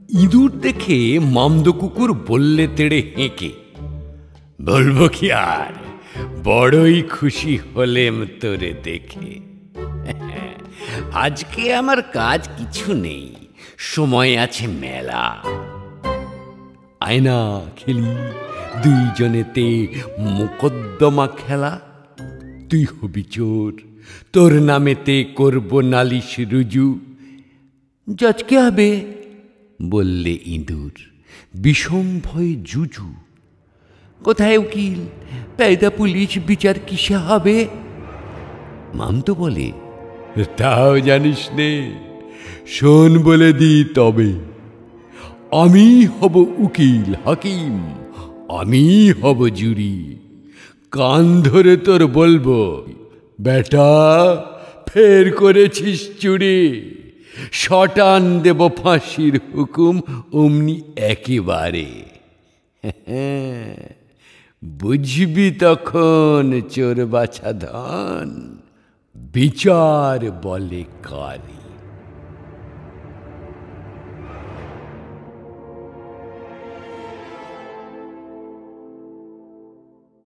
ইঁদুর দেখে মামদো কুকুর বললে তেড়ে হেঁকে, বলবো কি আর, বড়ই খুশি হলেম তোরে দেখে। আজকে আমার কাজ কিছু নেই, সময় আছে মেলা। আয়না খেলি দুইজনেতে মোকদ্দমা খেলা। তুই হবি চোর, তোর নামেতে করব নালিশ রুজু। জজকে হবে, বললে ইঁদুর বিষম ভয়ে জুজু। কোথায় উকিল, পেয়দা পুলিশ, বিচার কিসে হবে? মামদো বলে, তাও জানিস নে, শোন বলে দি তবে। আমি হব উকিল হাকিম, আমি হব জুরি। কান ধরে তোর বলবো, বেটা ফের করেছিস চুরি। শটান দেব ফাঁসির হুকুম অমনি একেবারে। বুঝবি তখন চোর বাছা ধন, বিচার বলে কারে।